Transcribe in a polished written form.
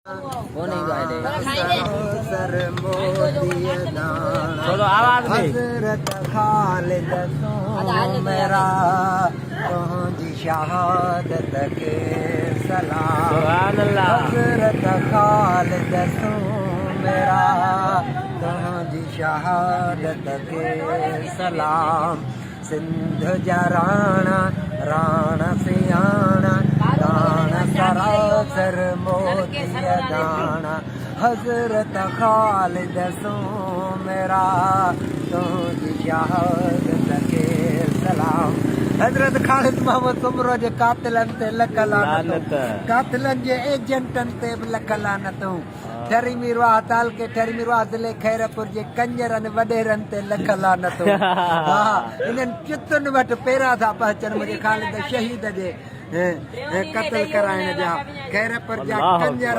वो नहीं गाए दे सर मोदी दाना चलो आवाज में हजरत खालिद सो मेरा तुझी शहादत के सलाम सुभान अल्लाह हजरत खालिद सो मेरा तुझी शहादत के सलाम सिंध जा राणा राणा सियाणा राणा सरासर मोदी दाना हजरत खालिद सो मेरा तुझी शहादत के सलाम हजरत खालिद मोहम्मद उमरो जे कातिलन ते लख लानत कातिलन जे एजेंटन ते लख लानतूं ठरी मीरवाह ताल के ठरी मीरवाह ज़िले खैरपुर जे कंजरन वडेरन ते लख लानतूं हा इन्हनि चितुनि वटि पहिरां था पहुचनि मुंहिंजे खालिद शहीद जे कत्ल कराइण जा खैरपुर जा कंजर